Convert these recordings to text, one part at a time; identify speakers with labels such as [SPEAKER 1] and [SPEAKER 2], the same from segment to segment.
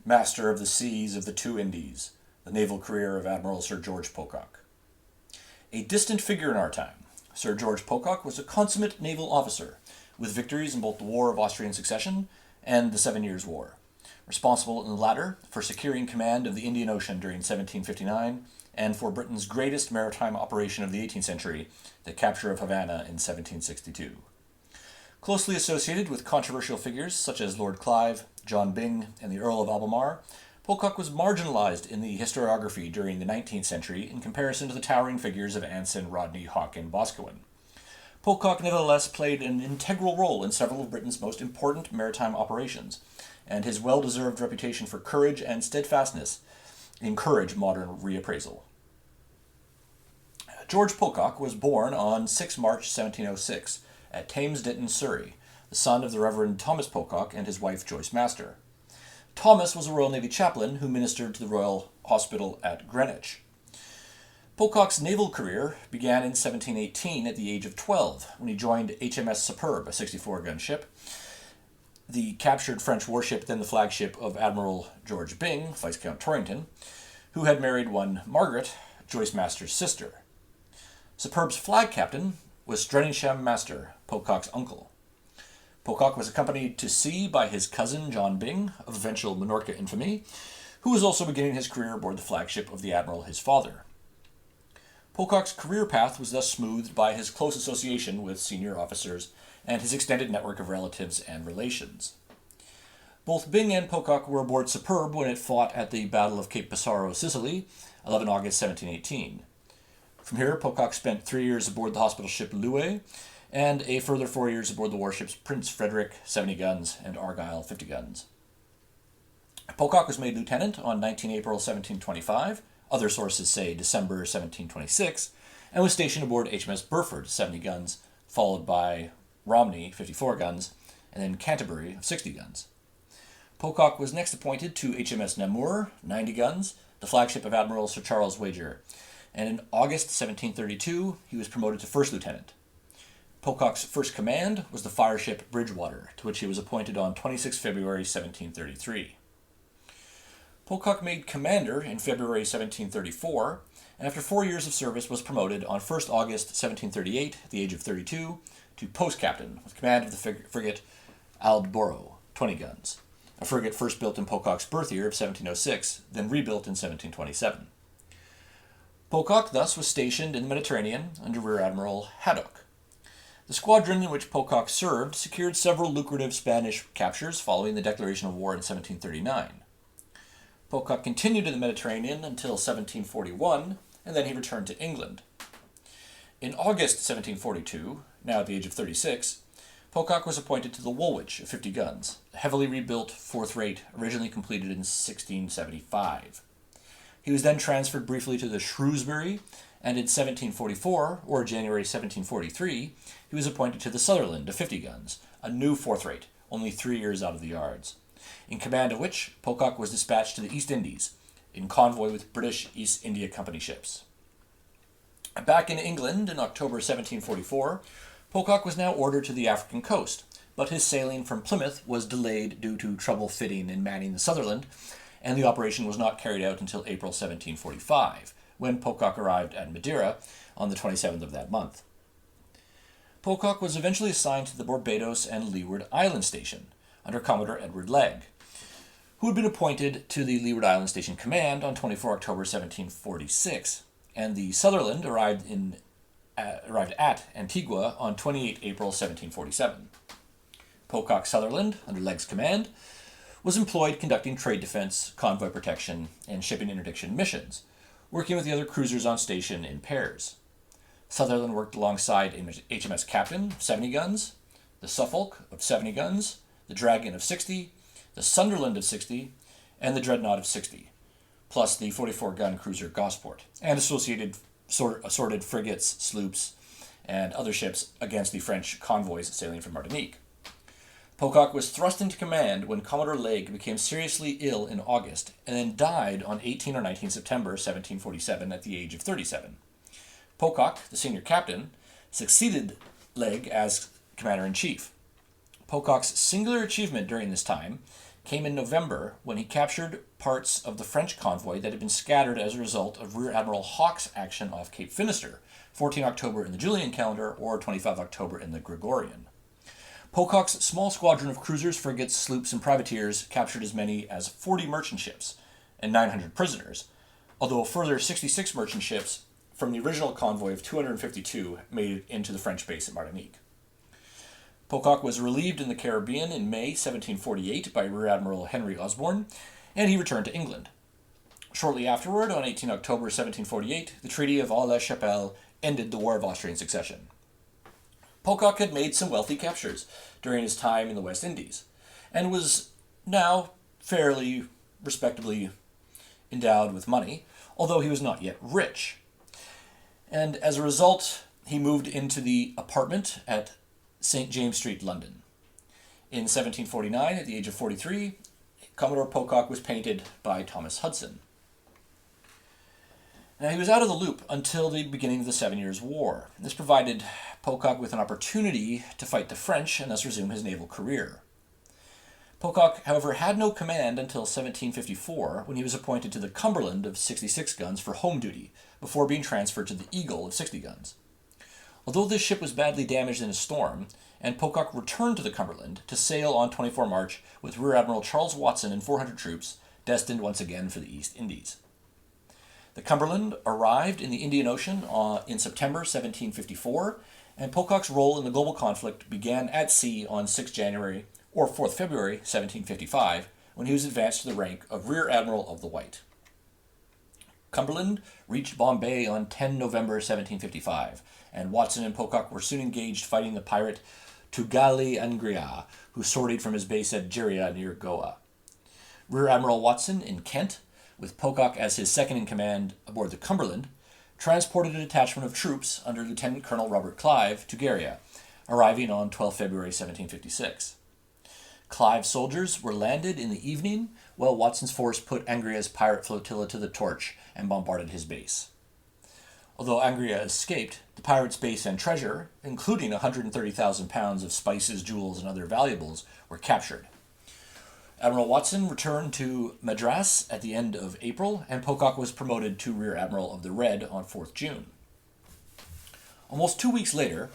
[SPEAKER 1] master of the seas of the two Indies, the naval career of Admiral Sir George Pocock. A distant figure in our time, Sir George Pocock was a consummate naval officer, with victories in both the War of Austrian Succession and the 7 Years' War, responsible in the latter for securing command of the Indian Ocean during 1759 and for Britain's greatest maritime operation of the 18th century, the capture of Havana in 1762. Closely associated with controversial figures such as Lord Clive, John Byng, and the Earl of Albemarle, Pocock was marginalized in the historiography during the 19th century in comparison to the towering figures of Anson, Rodney, Hawke, and Boscawen. Pocock nevertheless played an integral role in several of Britain's most important maritime operations, and his well-deserved reputation for courage and steadfastness encourage modern reappraisal. George Pocock was born on 6 March 1706 at Thames Ditton, Surrey, the son of the Reverend Thomas Pocock and his wife Joyce Master. Thomas was a Royal Navy chaplain who ministered to the Royal Hospital at Greenwich. Pocock's naval career began in 1718 at the age of 12 when he joined HMS Superbe, a 64-gun ship, the captured French warship, then the flagship of Admiral George Byng, Viscount Torrington, who had married one Margaret, Joyce Master's sister. Superbe's flag captain was Streatham Master, Pocock's uncle. Pocock was accompanied to sea by his cousin John Byng, of eventual Minorca infamy, who was also beginning his career aboard the flagship of the Admiral, his father. Pocock's career path was thus smoothed by his close association with senior officers and his extended network of relatives and relations. Both Byng and Pocock were aboard Superbe when it fought at the Battle of Cape Passaro, Sicily, 11 August 1718. From here, Pocock spent 3 years aboard the hospital ship Louis, and a further 4 years aboard the warships Prince Frederick, 70 guns, and Argyle, 50 guns. Pocock was made lieutenant on 19 April 1725, other sources say December 1726, and was stationed aboard HMS Burford, 70 guns, followed by Romney, 54 guns, and then Canterbury, 60 guns. Pocock was next appointed to HMS Namur, 90 guns, the flagship of Admiral Sir Charles Wager, and in August 1732 he was promoted to first lieutenant. Pocock's first command was the fireship Bridgewater, to which he was appointed on 26 February 1733. Pocock made commander in February 1734, and after 4 years of service was promoted on 1st August 1738, at the age of 32, to post captain, with command of the frigate Aldborough, 20 guns, a frigate first built in Pocock's birth year of 1706, then rebuilt in 1727. Pocock thus was stationed in the Mediterranean under Rear Admiral Haddock. The squadron in which Pocock served secured several lucrative Spanish captures following the declaration of war in 1739. Pocock continued in the Mediterranean until 1741, and then he returned to England. In August 1742, now at the age of 36, Pocock was appointed to the Woolwich of 50 guns, a heavily rebuilt fourth rate originally completed in 1675. He was then transferred briefly to the Shrewsbury, and in 1744, or January 1743, he was appointed to the Sutherland of 50 guns, a new fourth rate, only 3 years out of the yards, in command of which Pocock was dispatched to the East Indies, in convoy with British East India Company ships. Back in England in October 1744, Pocock was now ordered to the African coast, but his sailing from Plymouth was delayed due to trouble fitting and manning the Sutherland, and the operation was not carried out until April 1745, when Pocock arrived at Madeira on the 27th of that month. Pocock was eventually assigned to the Barbados and Leeward Island Station, under Commodore Edward Legge, who had been appointed to the Leeward Island Station Command on 24 October 1746, and the Sutherland arrived at Antigua on 28 April 1747. Pocock Sutherland, under Legge's command, was employed conducting trade defense, convoy protection, and shipping interdiction missions, working with the other cruisers on station in pairs. Sutherland worked alongside HMS Captain, 70 guns, the Suffolk of 70 guns, the Dragon of 60, the Sunderland of 60, and the Dreadnought of 60, plus the 44-gun cruiser Gosport, and associated assorted frigates, sloops, and other ships against the French convoys sailing from Martinique. Pocock was thrust into command when Commodore Legge became seriously ill in August, and then died on 18 or 19 September 1747 at the age of 37. Pocock, the senior captain, succeeded Legge as commander-in-chief. Pocock's singular achievement during this time came in November when he captured parts of the French convoy that had been scattered as a result of Rear Admiral Hawke's action off Cape Finisterre, 14 October in the Julian calendar or 25 October in the Gregorian. Pocock's small squadron of cruisers, frigates, sloops, and privateers captured as many as 40 merchant ships and 900 prisoners, although a further 66 merchant ships from the original convoy of 252 made it into the French base at Martinique. Pocock was relieved in the Caribbean in May 1748 by Rear Admiral Henry Osborne, and he returned to England. Shortly afterward, on 18 October 1748, the Treaty of Aix-la-Chapelle ended the War of Austrian Succession. Pocock had made some wealthy captures during his time in the West Indies, and was now fairly respectably endowed with money, although he was not yet rich. And as a result, he moved into the apartment at St. James Street, London. In 1749, at the age of 43, Commodore Pocock was painted by Thomas Hudson. Now, he was out of the loop until the beginning of the 7 Years' War. This provided Pocock with an opportunity to fight the French and thus resume his naval career. Pocock, however, had no command until 1754, when he was appointed to the Cumberland of 66 guns for home duty, before being transferred to the Eagle of 60 guns. Although this ship was badly damaged in a storm, and Pocock returned to the Cumberland to sail on 24 March with Rear Admiral Charles Watson and 400 troops, destined once again for the East Indies. The Cumberland arrived in the Indian Ocean in September 1754, and Pocock's role in the global conflict began at sea on 6 January or 4th February 1755, when he was advanced to the rank of Rear Admiral of the White. Cumberland reached Bombay on 10 November 1755, and Watson and Pocock were soon engaged fighting the pirate Tugali Angria, who sortied from his base at Jiria near Goa. Rear Admiral Watson in Kent, with Pocock as his second-in-command aboard the Cumberland, transported a detachment of troops under Lieutenant Colonel Robert Clive to Garia, arriving on 12 February 1756. Clive's soldiers were landed in the evening, while Watson's force put Angria's pirate flotilla to the torch and bombarded his base. Although Angria escaped, the pirates' base and treasure, including 130,000 pounds of spices, jewels, and other valuables, were captured. Admiral Watson returned to Madras at the end of April, and Pocock was promoted to Rear Admiral of the Red on 4th June. Almost 2 weeks later,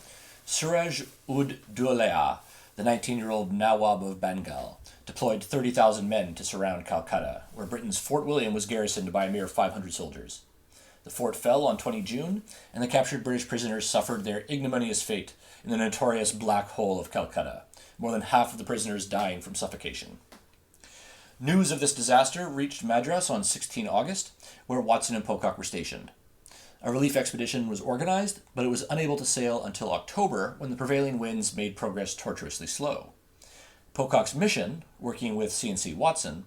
[SPEAKER 1] Suraj-ud-Dowlah, the 19-year-old Nawab of Bengal, deployed 30,000 men to surround Calcutta, where Britain's Fort William was garrisoned by a mere 500 soldiers. The fort fell on 20 June, and the captured British prisoners suffered their ignominious fate in the notorious Black Hole of Calcutta, more than half of the prisoners dying from suffocation. News of this disaster reached Madras on 16 August, where Watson and Pocock were stationed. A relief expedition was organized, but it was unable to sail until October, when the prevailing winds made progress tortuously slow. Pocock's mission, working with C&C Watson,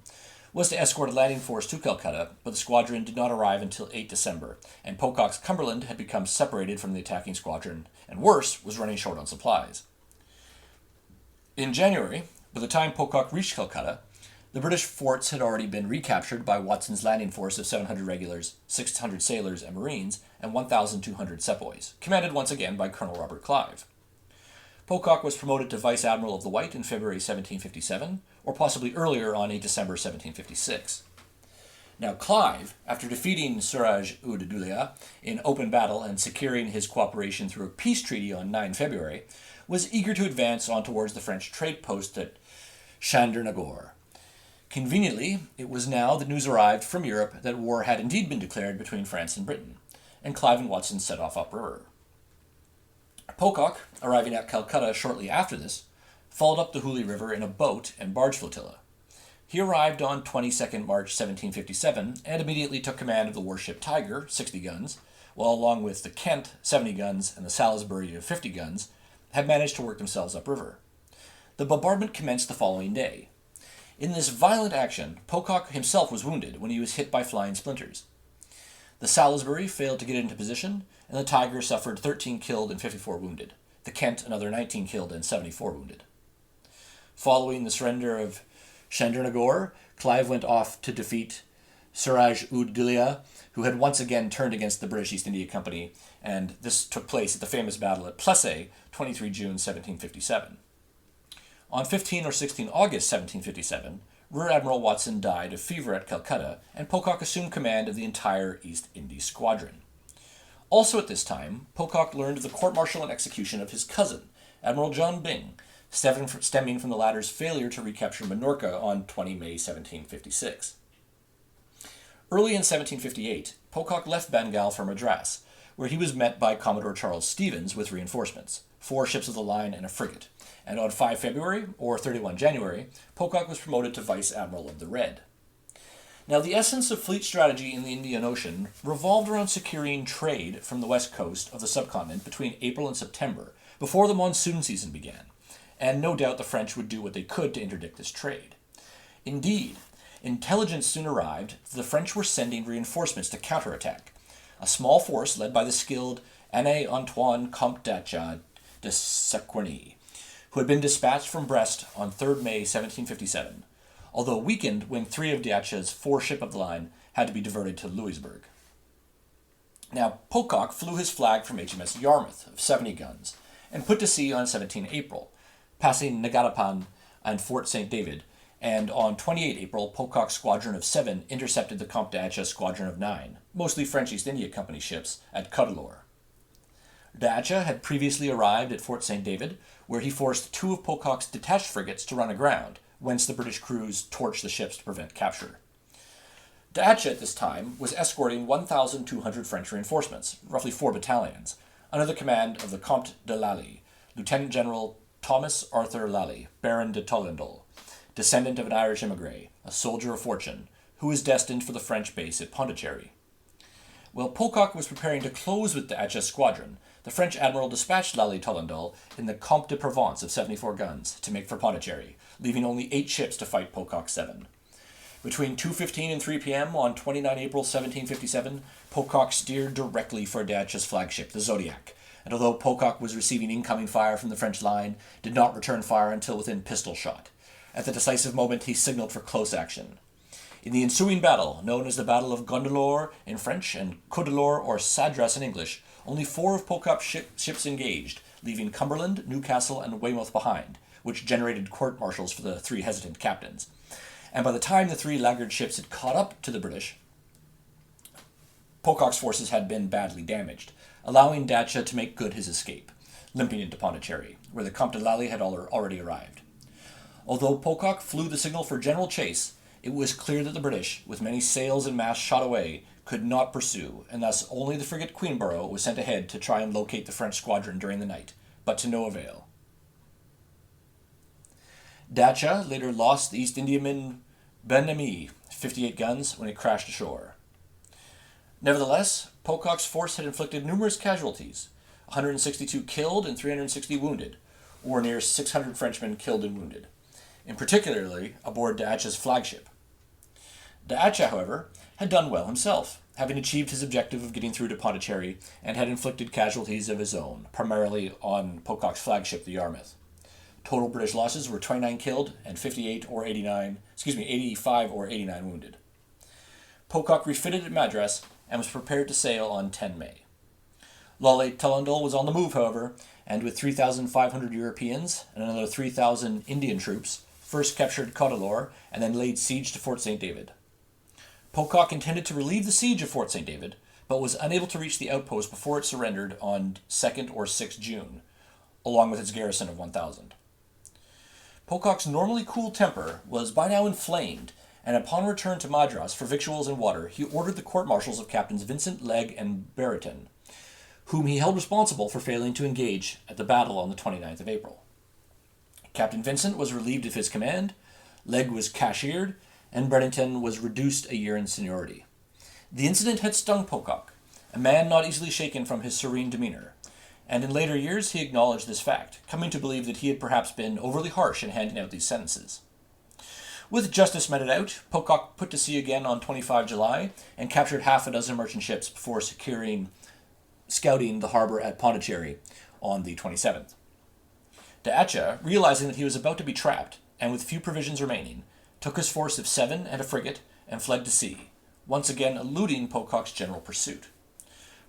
[SPEAKER 1] was to escort a landing force to Calcutta, but the squadron did not arrive until 8 December, and Pocock's Cumberland had become separated from the attacking squadron, and worse, was running short on supplies. In January, by the time Pocock reached Calcutta, the British forts had already been recaptured by Watson's landing force of 700 regulars, 600 sailors and marines, and 1,200 sepoys, commanded once again by Colonel Robert Clive. Pocock was promoted to Vice Admiral of the White in February 1757, or possibly earlier on 8 December 1756. Now Clive, after defeating Suraj-ud-Dowlah in open battle and securing his cooperation through a peace treaty on 9 February, was eager to advance on towards the French trade post at Chandernagore. Conveniently, it was now that news arrived from Europe that war had indeed been declared between France and Britain, and Clive and Watson set off upriver. Pocock, arriving at Calcutta shortly after this, followed up the Hooghly River in a boat and barge flotilla. He arrived on 22nd March 1757 and immediately took command of the warship Tiger, 60 guns, while along with the Kent, 70 guns, and the Salisbury of 50 guns, had managed to work themselves upriver. The bombardment commenced the following day. In this violent action, Pocock himself was wounded when he was hit by flying splinters. The Salisbury failed to get into position, and the Tiger suffered 13 killed and 54 wounded. The Kent another 19 killed and 74 wounded. Following the surrender of Chandernagore, Clive went off to defeat Suraj-ud-Dowlah, who had once again turned against the British East India Company, and this took place at the famous battle at Plessey, 23 June 1757. On 15 or 16 August 1757, Rear Admiral Watson died of fever at Calcutta, and Pocock assumed command of the entire East Indies Squadron. Also at this time, Pocock learned of the court-martial and execution of his cousin, Admiral John Byng, stemming from the latter's failure to recapture Minorca on 20 May 1756. Early in 1758, Pocock left Bengal for Madras, where he was met by Commodore Charles Stevens with reinforcements, 4 ships of the line and a frigate, and on 5 February, or 31 January, Pocock was promoted to Vice Admiral of the Red. Now, the essence of fleet strategy in the Indian Ocean revolved around securing trade from the west coast of the subcontinent between April and September, before the monsoon season began, and no doubt the French would do what they could to interdict this trade. Indeed, intelligence soon arrived that the French were sending reinforcements to counterattack. A small force led by the skilled Anne Antoine Comte d'Acha de Sequerny, who had been dispatched from Brest on 3 May 1757. Although weakened, Wing 3 of d'Acha's 4 ship of the line had to be diverted to Louisbourg. Now, Pocock flew his flag from HMS Yarmouth of 70 guns and put to sea on 17 April, passing Negatapan and Fort St. David, and on 28 April, Pocock's squadron of 7 intercepted the Comte d'Acha squadron of 9, mostly French East India Company ships, at Cuddalore. D'Acha had previously arrived at Fort St. David, where he forced 2 of Pocock's detached frigates to run aground, whence the British crews torched the ships to prevent capture. D'Acha at this time was escorting 1,200 French reinforcements, roughly 4 battalions, under the command of the Comte de Lally, Lieutenant General Thomas Arthur Lally, Baron de Tollendal, descendant of an Irish emigre, a soldier of fortune, who was destined for the French base at Pondicherry. While Pocock was preparing to close with d'Acha's squadron, the French admiral dispatched Lally Tollendal in the Comte de Provence of 74 guns to make for Pondicherry, leaving only 8 ships to fight Pocock's 7. Between 2:15 and 3 p.m. on 29 April 1757, Pocock steered directly for d'Acha's flagship, the Zodiac, and although Pocock was receiving incoming fire from the French line, did not return fire until within pistol shot. At the decisive moment, he signaled for close action. In the ensuing battle, known as the Battle of Gondelore in French and Cuddalore or Sadras in English, only 4 of Pocock's ships engaged, leaving Cumberland, Newcastle, and Weymouth behind, which generated court-martials for the 3 hesitant captains. And by the time the 3 laggard ships had caught up to the British, Pocock's forces had been badly damaged, allowing d'Acha to make good his escape, limping into Pondicherry, where the Comte de Lally had already arrived. Although Pocock flew the signal for general chase, it was clear that the British, with many sails and masts shot away, could not pursue, and thus only the frigate Queenborough was sent ahead to try and locate the French squadron during the night, but to no avail. d'Acha later lost the East Indiaman Ben-Ami, 58 guns, when it crashed ashore. Nevertheless, Pocock's force had inflicted numerous casualties, 162 killed and 360 wounded, or near 600 Frenchmen killed and wounded, in particularly aboard d'Acha's flagship. D'Acha, however, had done well himself, having achieved his objective of getting through to Pondicherry, and had inflicted casualties of his own, primarily on Pocock's flagship, the Yarmouth. Total British losses were 29 killed and 85 or 89 wounded. Pocock refitted at Madras and was prepared to sail on 10 May. Lally Tollendal was on the move, however, and with 3,500 Europeans and another 3,000 Indian troops, first captured Cuddalore and then laid siege to Fort St. David. Pocock intended to relieve the siege of Fort St. David, but was unable to reach the outpost before it surrendered on 2nd or 6th June, along with its garrison of 1,000. Pocock's normally cool temper was by now inflamed, and upon return to Madras for victuals and water, he ordered the court-martials of Captains Vincent, Legge, and Brereton, whom he held responsible for failing to engage at the battle on the 29th of April. Captain Vincent was relieved of his command, Legge was cashiered, and Brereton was reduced a year in seniority. The incident had stung Pocock, a man not easily shaken from his serene demeanor, and in later years he acknowledged this fact, coming to believe that he had perhaps been overly harsh in handing out these sentences. With justice meted out, Pocock put to sea again on 25 July and captured half a dozen merchant ships before scouting the harbor at Pondicherry on the 27th. D'Acha, realizing that he was about to be trapped, and with few provisions remaining, took his force of 7 and a frigate and fled to sea, once again eluding Pocock's general pursuit.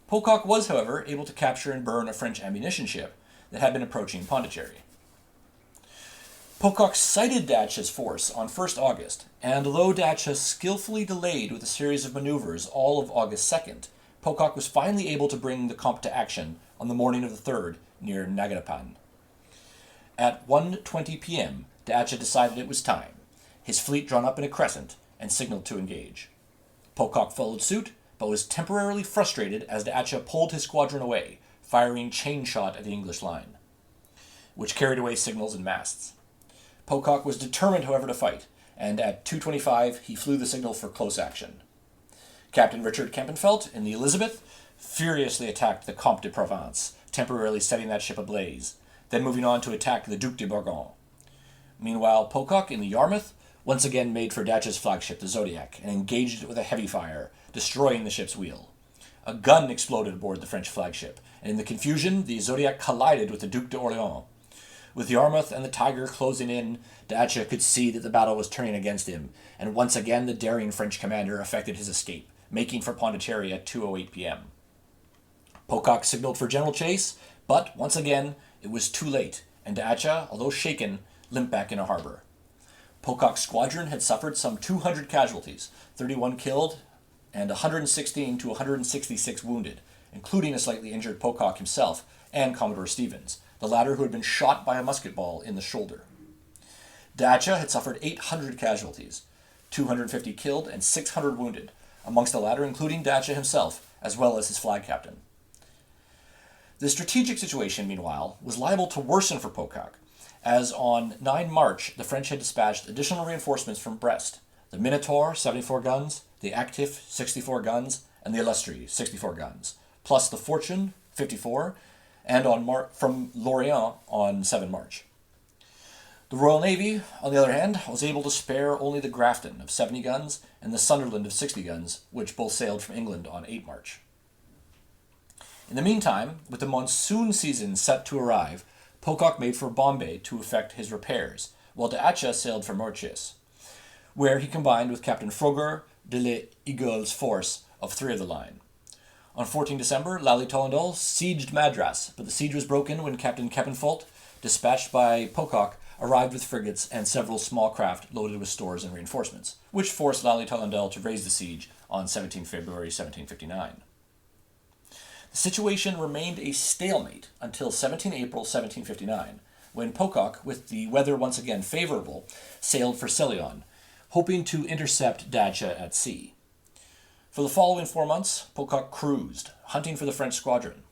[SPEAKER 1] Pocock was, however, able to capture and burn a French ammunition ship that had been approaching Pondicherry. Pocock sighted Dacha's force on 1st August, and although Dacha skillfully delayed with a series of maneuvers all of August 2nd, Pocock was finally able to bring the Comte to action on the morning of the 3rd near Nagarapan. At 1:20 p.m., Dacha decided it was time, his fleet drawn up in a crescent, and signaled to engage. Pocock followed suit, but was temporarily frustrated as Dacha pulled his squadron away, firing chain shot at the English line, which carried away signals and masts. Pocock was determined, however, to fight, and at 2:25 he flew the signal for close action. Captain Richard Kempenfeldt in the Elizabeth furiously attacked the Comte de Provence, temporarily setting that ship ablaze, then moving on to attack the Duc de Bourgogne. Meanwhile, Pocock in the Yarmouth once again made for Dacha's flagship, the Zodiac, and engaged it with a heavy fire, destroying the ship's wheel. A gun exploded aboard the French flagship, and in the confusion, the Zodiac collided with the Duc d'Orléans. With Yarmouth and the Tiger closing in, Dacha could see that the battle was turning against him, and once again the daring French commander effected his escape, making for Pondicherry at 2:08 p.m. Pocock signaled for general chase, but once again it was too late, and Dacha, although shaken, limped back in a harbor. Pocock's squadron had suffered some 200 casualties, 31 killed and 116 to 166 wounded, including a slightly injured Pocock himself and Commodore Stevens, the latter who had been shot by a musket ball in the shoulder. Dacha had suffered 800 casualties, 250 killed and 600 wounded, amongst the latter including Dacha himself, as well as his flag captain. The strategic situation, meanwhile, was liable to worsen for Pocock, as on 9 March the French had dispatched additional reinforcements from Brest, the Minotaur, 74 guns, the Actif, 64 guns, and the Illustre, 64 guns, plus the Fortune, 54, and from Lorient on 7 March. The Royal Navy, on the other hand, was able to spare only the Grafton of 70 guns and the Sunderland of 60 guns, which both sailed from England on 8 March. In the meantime, with the monsoon season set to arrive, Pocock made for Bombay to effect his repairs, while Dacha sailed for Mauritius, where he combined with Captain Frogger de l'Eagle's force of 3 of the line. On 14 December, Lally Tollendal sieged Madras, but the siege was broken when Captain Kempenfeldt, dispatched by Pocock, arrived with frigates and several small craft loaded with stores and reinforcements, which forced Lally Tollendal to raise the siege on 17 February 1759. The situation remained a stalemate until 17 April 1759, when Pocock, with the weather once again favorable, sailed for Ceylon, hoping to intercept Dacha at sea. For the following 4 months, Pocock cruised, hunting for the French squadron.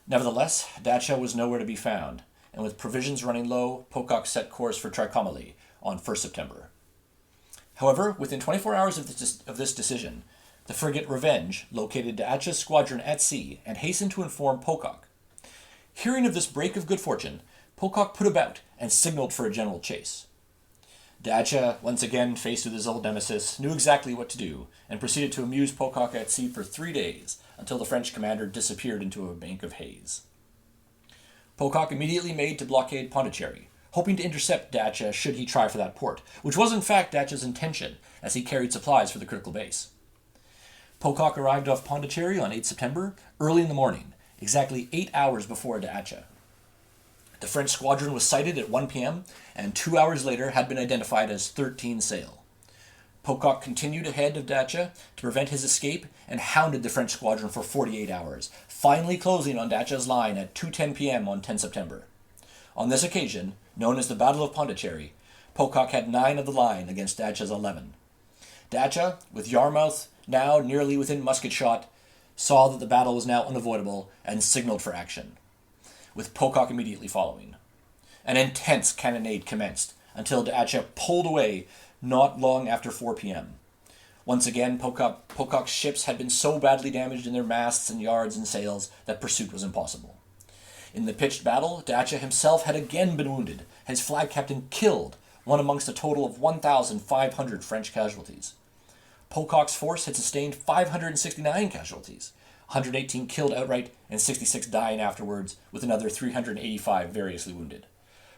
[SPEAKER 1] Nevertheless, Dacha was nowhere to be found, and with provisions running low, Pocock set course for Trincomalee on 1 September. However, within 24 hours of this decision, the frigate Revenge located Dacha's squadron at sea and hastened to inform Pocock. Hearing of this break of good fortune, Pocock put about and signaled for a general chase. Dacha, once again faced with his old nemesis, knew exactly what to do, and proceeded to amuse Pocock at sea for 3 days, until the French commander disappeared into a bank of haze. Pocock immediately made to blockade Pondicherry, hoping to intercept Dacha should he try for that port, which was in fact Dacha's intention, as he carried supplies for the critical base. Pocock arrived off Pondicherry on 8 September, early in the morning, exactly 8 hours before Dacha. The French squadron was sighted at 1 p.m., and 2 hours later had been identified as 13 sail. Pocock continued ahead of Dacha to prevent his escape and hounded the French squadron for 48 hours, finally closing on Dacha's line at 2:10 p.m. on 10 September. On this occasion, known as the Battle of Pondicherry, Pocock had 9 of the line against Dacha's 11. Dacha, with Yarmouth now nearly within musket shot, saw that the battle was now unavoidable and signaled for action, with Pocock immediately following. An intense cannonade commenced until Dacha pulled away not long after 4 p.m. Once again, Pocock's ships had been so badly damaged in their masts and yards and sails that pursuit was impossible. In the pitched battle, Dacha himself had again been wounded, his flag captain killed, one amongst a total of 1,500 French casualties. Pocock's force had sustained 569 casualties, 118 killed outright and 66 dying afterwards, with another 385 variously wounded.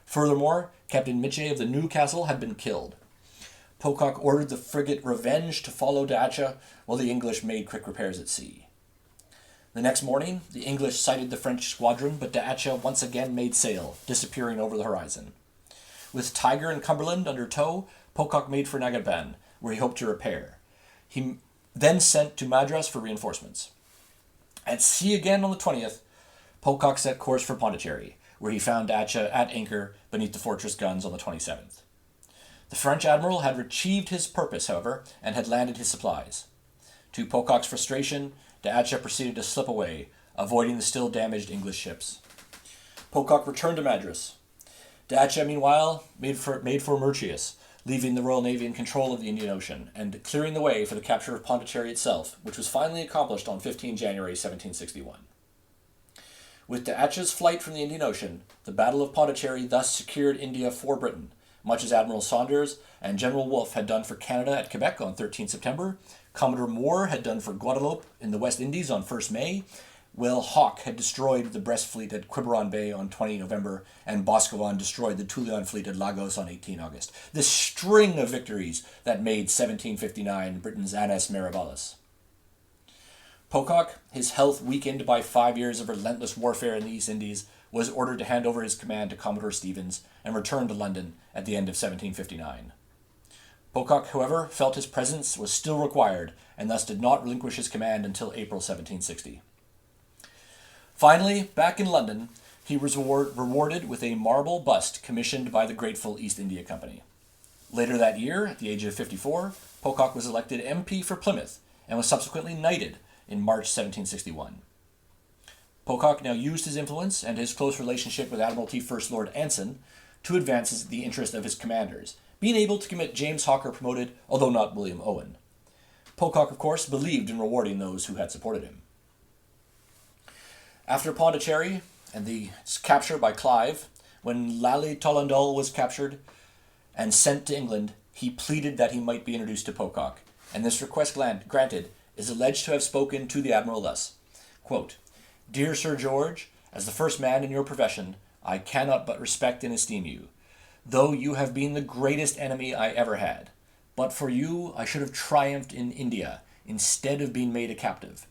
[SPEAKER 1] Furthermore, Captain Mitchell of the Newcastle had been killed. Pocock ordered the frigate Revenge to follow Dacha, while the English made quick repairs at sea. The next morning, the English sighted the French squadron, but Dacha once again made sail, disappearing over the horizon. With Tiger and Cumberland under tow, Pocock made for Nagaban, where he hoped to repair. He then sent to Madras for reinforcements. At sea again on the 20th, Pocock set course for Pondicherry, where he found Dacha at anchor beneath the fortress guns on the 27th. The French admiral had achieved his purpose, however, and had landed his supplies. To Pocock's frustration, Dacha proceeded to slip away, avoiding the still damaged English ships. Pocock returned to Madras. Dacha, meanwhile, made for Mauritius, leaving the Royal Navy in control of the Indian Ocean, and clearing the way for the capture of Pondicherry itself, which was finally accomplished on 15 January 1761. With Dacha's flight from the Indian Ocean, the Battle of Pondicherry thus secured India for Britain, much as Admiral Saunders and General Wolfe had done for Canada at Quebec on 13 September, Commodore Moore had done for Guadeloupe in the West Indies on 1 May, while Hawke had destroyed the Brest fleet at Quiberon Bay on 20 November, and Boscawen destroyed the Tulian fleet at Lagos on 18 August. This string of victories that made 1759 Britain's annus mirabilis. Pocock, his health weakened by 5 years of relentless warfare in the East Indies, was ordered to hand over his command to Commodore Stevens and return to London at the end of 1759. Pocock, however, felt his presence was still required and thus did not relinquish his command until April 1760. Finally, back in London, he was rewarded with a marble bust commissioned by the grateful East India Company. Later that year, at the age of 54, Pocock was elected MP for Plymouth and was subsequently knighted in March 1761. Pocock now used his influence and his close relationship with Admiralty First Lord Anson to advance the interest of his commanders, being able to get James Hawker promoted, although not William Owen. Pocock, of course, believed in rewarding those who had supported him. After Pondicherry and the capture by Clive, when Lally Tollendal was captured and sent to England, he pleaded that he might be introduced to Pocock, and this request granted is alleged to have spoken to the Admiral thus, quote, "Dear Sir George, as the first man in your profession, I cannot but respect and esteem you, though you have been the greatest enemy I ever had. But for you I should have triumphed in India, instead of being made a captive.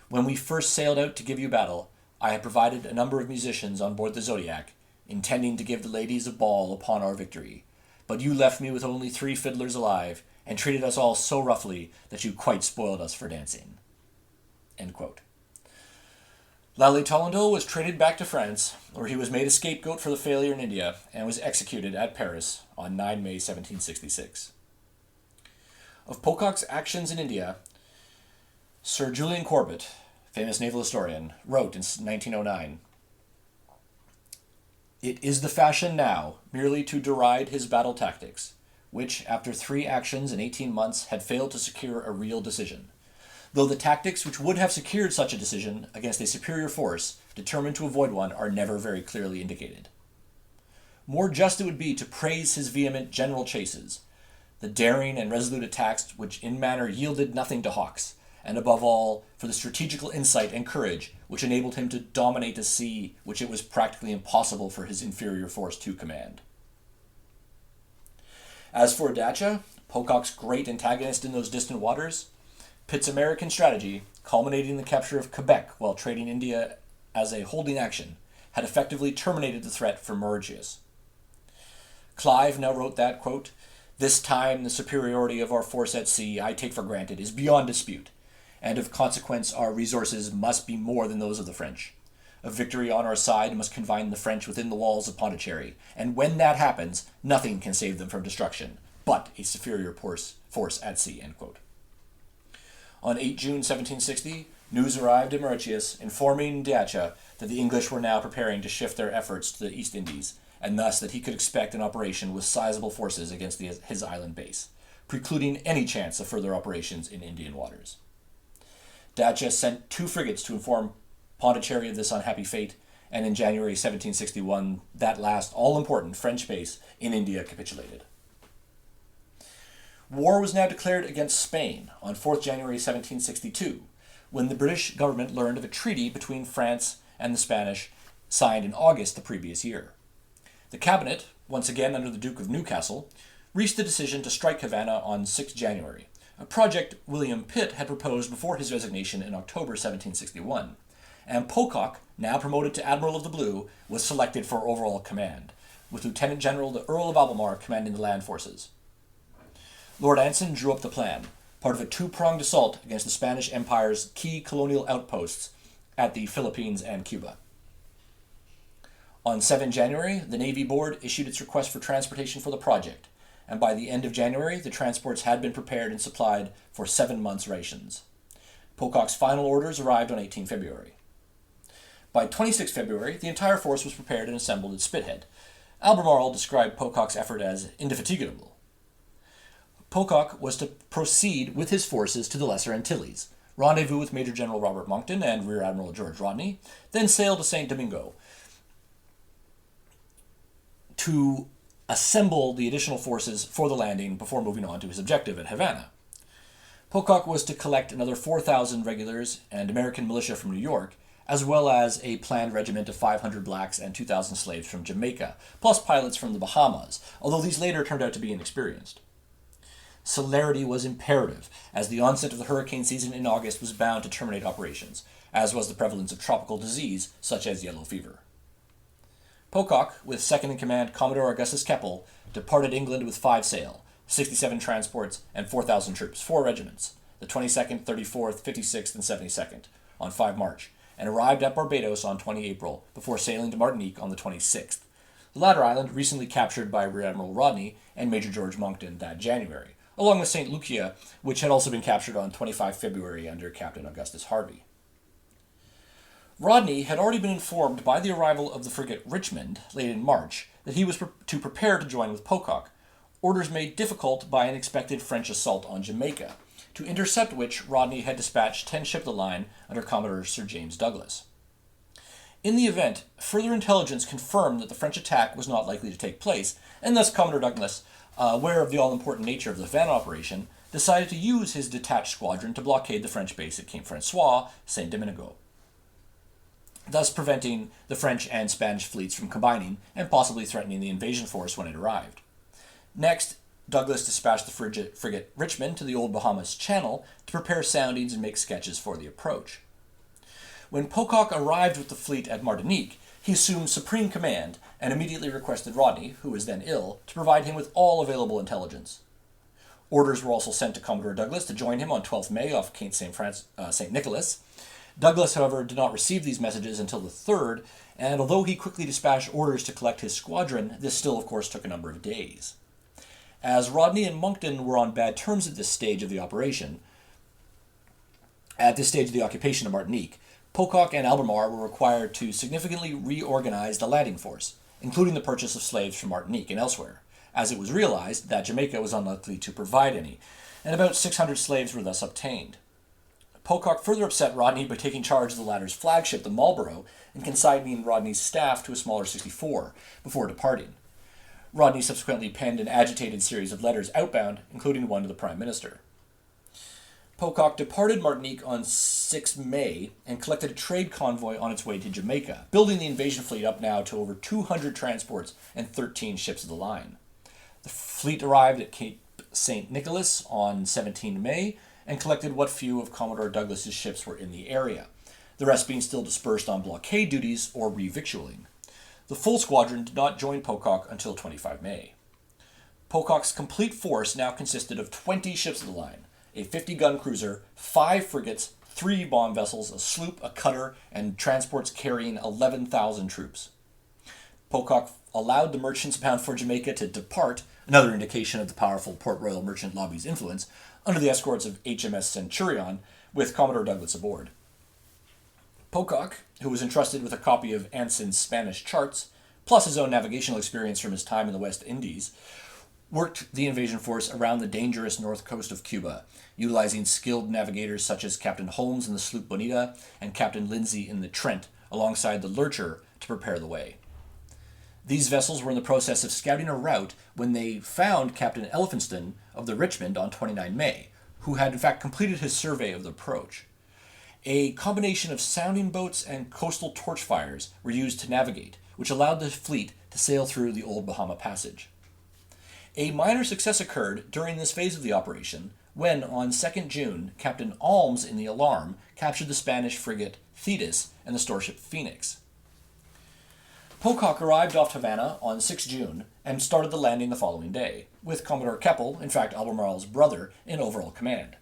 [SPEAKER 1] When we first sailed out to give you battle, I had provided a number of musicians on board the Zodiac, intending to give the ladies a ball upon our victory. But you left me with only 3 fiddlers alive, and treated us all so roughly that you quite spoiled us for dancing." End quote. Lally Tollendal was traded back to France, where he was made a scapegoat for the failure in India, and was executed at Paris on 9 May 1766. Of Pocock's actions in India, Sir Julian Corbett, famous naval historian, wrote in 1909, "It is the fashion now merely to deride his battle tactics, which, after 3 actions in 18 months, had failed to secure a real decision, though the tactics which would have secured such a decision against a superior force, determined to avoid one, are never very clearly indicated. More just it would be to praise his vehement general chases, the daring and resolute attacks which in manner yielded nothing to Hawke's, and above all, for the strategical insight and courage which enabled him to dominate a sea which it was practically impossible for his inferior force to command." As for Dacha, Pocock's great antagonist in those distant waters, Pitt's American strategy, culminating in the capture of Quebec while trading India as a holding action, had effectively terminated the threat from Mauritius. Clive now wrote that, quote, "This time the superiority of our force at sea, I take for granted, is beyond dispute, and of consequence our resources must be more than those of the French. A victory on our side must confine the French within the walls of Pondicherry, and when that happens, nothing can save them from destruction, but a superior force at sea." End quote. On 8 June 1760, news arrived at Mauritius, informing Dacha that the English were now preparing to shift their efforts to the East Indies, and thus that he could expect an operation with sizable forces against his island base, precluding any chance of further operations in Indian waters. Dacha sent 2 frigates to inform Pondicherry of this unhappy fate, and in January 1761, that last all-important French base in India capitulated. War was now declared against Spain on 4th January 1762, when the British government learned of a treaty between France and the Spanish signed in August the previous year. The cabinet, once again under the Duke of Newcastle, reached the decision to strike Havana on 6 January, a project William Pitt had proposed before his resignation in October 1761, and Pocock, now promoted to Admiral of the Blue, was selected for overall command, with Lieutenant General the Earl of Albemarle commanding the land forces. Lord Anson drew up the plan, part of a two-pronged assault against the Spanish Empire's key colonial outposts at the Philippines and Cuba. On 7 January, the Navy Board issued its request for transportation for the project, and by the end of January, the transports had been prepared and supplied for 7 months' rations. Pocock's final orders arrived on 18 February. By 26 February, the entire force was prepared and assembled at Spithead. Albemarle described Pocock's effort as indefatigable. Pocock was to proceed with his forces to the Lesser Antilles, rendezvous with Major General Robert Monckton and Rear Admiral George Rodney, then sail to St. Domingo to assemble the additional forces for the landing before moving on to his objective at Havana. Pocock was to collect another 4,000 regulars and American militia from New York, as well as a planned regiment of 500 blacks and 2,000 slaves from Jamaica, plus pilots from the Bahamas, although these later turned out to be inexperienced. Celerity was imperative, as the onset of the hurricane season in August was bound to terminate operations, as was the prevalence of tropical disease such as yellow fever. Pocock, with second-in-command Commodore Augustus Keppel, departed England with 5 sail, 67 transports, and 4,000 troops, 4 regiments, the 22nd, 34th, 56th, and 72nd, on 5 March, and arrived at Barbados on 20 April, before sailing to Martinique on the 26th, the latter island recently captured by Rear Admiral Rodney and Major George Monckton that January, along with St. Lucia, which had also been captured on 25 February under Captain Augustus Harvey. Rodney had already been informed by the arrival of the frigate Richmond late in March that he was to prepare to join with Pocock, orders made difficult by an expected French assault on Jamaica, to intercept which Rodney had dispatched 10 ships of the line under Commodore Sir James Douglas. In the event, further intelligence confirmed that the French attack was not likely to take place, and thus Commodore Douglas, aware of the all-important nature of the Havana operation, decided to use his detached squadron to blockade the French base at Cape Francois, St. Domingo, thus preventing the French and Spanish fleets from combining and possibly threatening the invasion force when it arrived. Next, Douglas dispatched the frigate Richmond to the Old Bahamas Channel to prepare soundings and make sketches for the approach. When Pocock arrived with the fleet at Martinique, he assumed supreme command and immediately requested Rodney, who was then ill, to provide him with all available intelligence. Orders were also sent to Commodore Douglas to join him on 12th May off Cape St. Nicholas. Douglas, however, did not receive these messages until the 3rd, and although he quickly dispatched orders to collect his squadron, this still, of course, took a number of days. As Rodney and Monckton were on bad terms at this stage of the occupation of Martinique, Pocock and Albemarle were required to significantly reorganize the landing force, including the purchase of slaves from Martinique and elsewhere, as it was realized that Jamaica was unlikely to provide any, and about 600 slaves were thus obtained. Pocock further upset Rodney by taking charge of the latter's flagship, the Marlborough, and consigning Rodney's staff to a smaller 64 before departing. Rodney subsequently penned an agitated series of letters outbound, including one to the Prime Minister. Pocock departed Martinique on 6 May and collected a trade convoy on its way to Jamaica, building the invasion fleet up now to over 200 transports and 13 ships of the line. The fleet arrived at Cape St. Nicholas on 17 May and collected what few of Commodore Douglas's ships were in the area, the rest being still dispersed on blockade duties or revictualling. The full squadron did not join Pocock until 25 May. Pocock's complete force now consisted of 20 ships of the line, a 50-gun cruiser, 5 frigates, 3 bomb vessels, a sloop, a cutter, and transports carrying 11,000 troops. Pocock allowed the merchants bound for Jamaica to depart, another indication of the powerful Port Royal merchant lobby's influence, under the escorts of HMS Centurion, with Commodore Douglas aboard. Pocock, who was entrusted with a copy of Anson's Spanish charts, plus his own navigational experience from his time in the West Indies, worked the invasion force around the dangerous north coast of Cuba, utilizing skilled navigators such as Captain Holmes in the sloop Bonita and Captain Lindsay in the Trent, alongside the Lurcher, to prepare the way. These vessels were in the process of scouting a route when they found Captain Elphinston of the Richmond on 29 May, who had in fact completed his survey of the approach. A combination of sounding boats and coastal torch fires were used to navigate, which allowed the fleet to sail through the Old Bahama Passage. A minor success occurred during this phase of the operation when, on 2nd June, Captain Alms in the Alarm captured the Spanish frigate Thetis and the storeship Phoenix. Pocock arrived off Havana on 6 June and started the landing the following day, with Commodore Keppel, in fact Albemarle's brother, in overall command.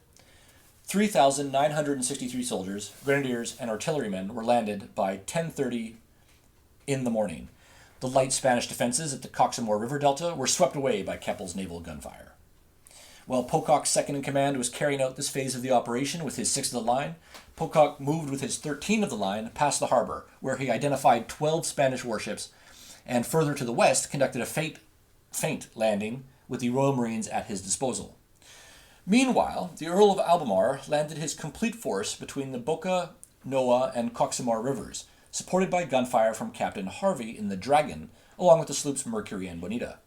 [SPEAKER 1] 3,963 soldiers, grenadiers, and artillerymen were landed by 10:30 in the morning. The light Spanish defenses at the Coxamore River Delta were swept away by Keppel's naval gunfire. While Pocock's second-in-command was carrying out this phase of the operation with his 6th of the line, Pocock moved with his 13 of the line past the harbor, where he identified 12 Spanish warships, and further to the west conducted a feint landing with the Royal Marines at his disposal. Meanwhile, the Earl of Albemarle landed his complete force between the Boca, Noa, and Coxamore rivers, supported by gunfire from Captain Harvey in the Dragon, along with the sloops Mercury and Bonita.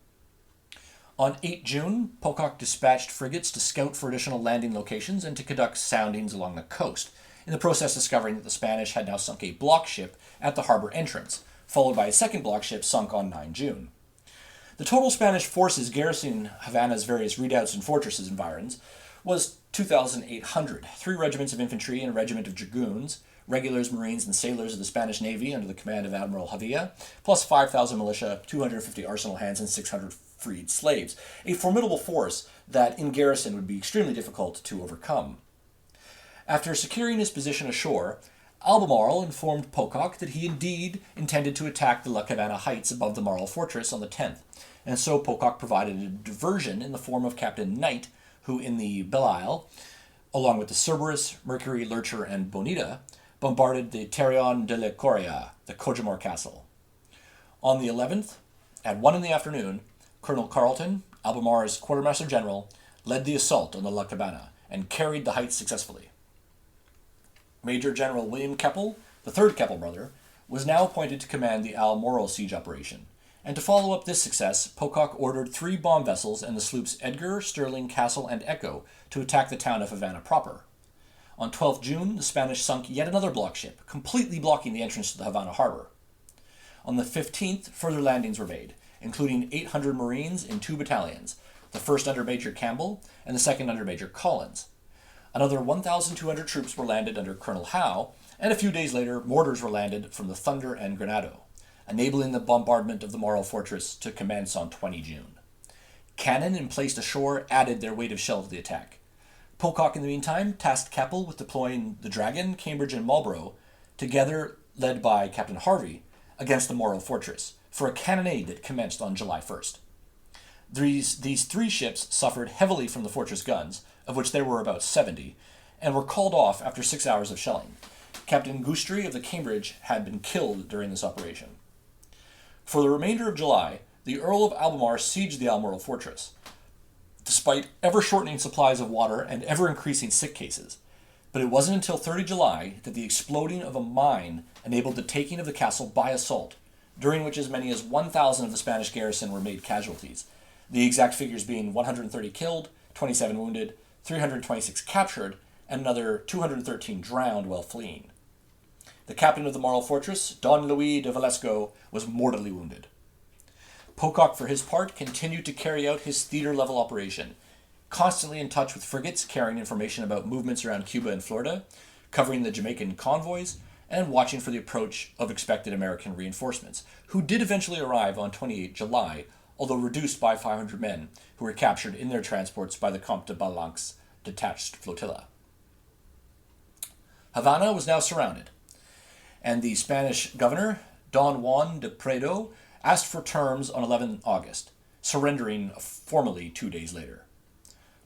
[SPEAKER 1] On 8 June, Pocock dispatched frigates to scout for additional landing locations and to conduct soundings along the coast, in the process discovering that the Spanish had now sunk a block ship at the harbor entrance, followed by a second block ship sunk on 9 June. The total Spanish forces garrisoning Havana's various redoubts and fortresses environs was 2,800, 3 regiments of infantry and a regiment of dragoons, regulars, marines, and sailors of the Spanish Navy under the command of Admiral Javilla, plus 5,000 militia, 250 arsenal hands, and 600 freed slaves, a formidable force that in garrison would be extremely difficult to overcome. After securing his position ashore, Albemarle informed Pocock that he indeed intended to attack the La Cabana heights above the Marl fortress on the 10th, and so Pocock provided a diversion in the form of Captain Knight, who in the Belle-Isle, along with the Cerberus, Mercury, Lurcher, and Bonita, bombarded the Terrion de la Coria, the Cojamore castle. On the 11th, at 1 in the afternoon, Colonel Carleton, Albemarle's quartermaster general, led the assault on the La Cabana and carried the heights successfully. Major General William Keppel, the third Keppel brother, was now appointed to command the Almoral siege operation, and to follow up this success, Pocock ordered 3 bomb vessels and the sloops Edgar, Sterling, Castle, and Echo to attack the town of Havana proper. On 12 June, the Spanish sunk yet another block ship, completely blocking the entrance to the Havana harbor. On the 15th, further landings were made, including 800 Marines in 2 battalions, the 1st under Major Campbell and the 2nd under Major Collins. Another 1,200 troops were landed under Colonel Howe, and a few days later, mortars were landed from the Thunder and Granado, enabling the bombardment of the Marl fortress to commence on 20 June. Cannon emplaced ashore added their weight of shell to the attack. Pocock, in the meantime, tasked Keppel with deploying the Dragon, Cambridge, and Marlborough, together led by Captain Harvey, against the Marl fortress, for a cannonade that commenced on July 1st. These 3 ships suffered heavily from the fortress guns, of which there were about 70, and were called off after 6 hours of shelling. Captain Goostry of the Cambridge had been killed during this operation. For the remainder of July, the Earl of Albemarle sieged the Almoral fortress, despite ever-shortening supplies of water and ever-increasing sick cases. But it wasn't until 30 July that the exploding of a mine enabled the taking of the castle by assault, during which as many as 1,000 of the Spanish garrison were made casualties, the exact figures being 130 killed, 27 wounded, 326 captured, and another 213 drowned while fleeing. The captain of the Marl fortress, Don Luis de Velasco, was mortally wounded. Pocock, for his part, continued to carry out his theater-level operation, constantly in touch with frigates carrying information about movements around Cuba and Florida, covering the Jamaican convoys, and watching for the approach of expected American reinforcements, who did eventually arrive on 28 July, although reduced by 500 men, who were captured in their transports by the Comte de Balanc's detached flotilla. Havana was now surrounded, and the Spanish governor, Don Juan de Predo, asked for terms on 11 August, surrendering formally 2 days later.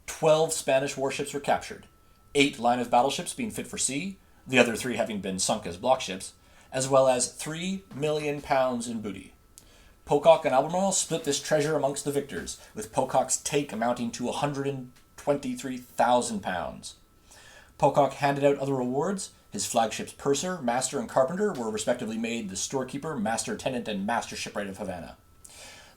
[SPEAKER 1] 12 Spanish warships were captured, 8 line-of-battle ships being fit for sea, the other 3 having been sunk as block ships, as well as £3 million in booty. Pocock and Albemarle split this treasure amongst the victors, with Pocock's take amounting to £123,000. Pocock handed out other rewards. His flagship's purser, master, and carpenter were respectively made the storekeeper, master tenant, and master shipwright of Havana.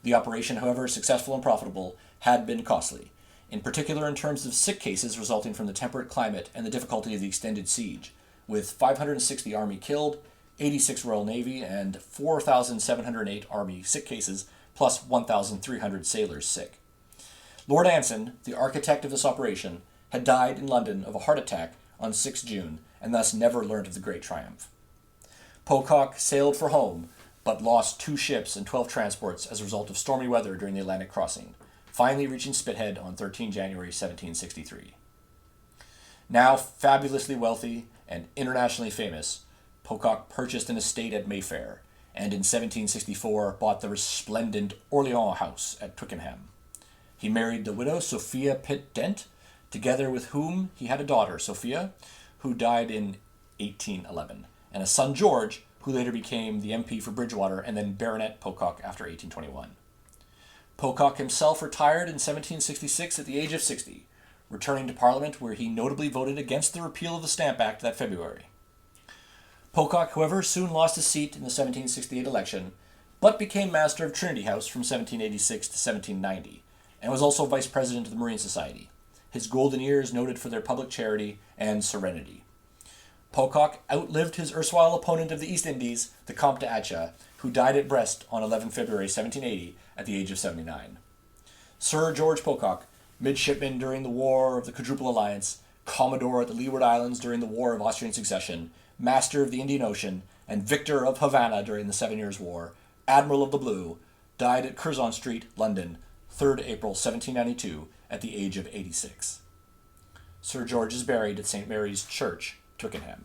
[SPEAKER 1] The operation, however successful and profitable, had been costly, in particular in terms of sick cases resulting from the temperate climate and the difficulty of the extended siege, with 560 Army killed, 86 Royal Navy, and 4,708 Army sick cases, plus 1,300 sailors sick. Lord Anson, the architect of this operation, had died in London of a heart attack on 6 June, and thus never learned of the great triumph. Pocock sailed for home, but lost 2 ships and 12 transports as a result of stormy weather during the Atlantic crossing, finally reaching Spithead on 13 January 1763. Now fabulously wealthy and internationally famous, Pocock purchased an estate at Mayfair, and in 1764 bought the resplendent Orleans House at Twickenham. He married the widow Sophia Pitt Dent, together with whom he had a daughter, Sophia, who died in 1811, and a son, George, who later became the MP for Bridgewater and then Baronet Pocock after 1821. Pocock himself retired in 1766 at the age of 60, returning to Parliament where he notably voted against the repeal of the Stamp Act that February. Pocock, however, soon lost his seat in the 1768 election, but became Master of Trinity House from 1786 to 1790, and was also Vice President of the Marine Society, his golden years noted for their public charity and serenity. Pocock outlived his erstwhile opponent of the East Indies, the Comte d'Acha, who died at Brest on 11 February 1780 at the age of 79. Sir George Pocock, midshipman during the War of the Quadruple Alliance, Commodore at the Leeward Islands during the War of Austrian Succession, Master of the Indian Ocean, and Victor of Havana during the 7 Years' War, Admiral of the Blue, died at Curzon Street, London, 3rd April 1792, at the age of 86. Sir George is buried at St. Mary's Church, Twickenham.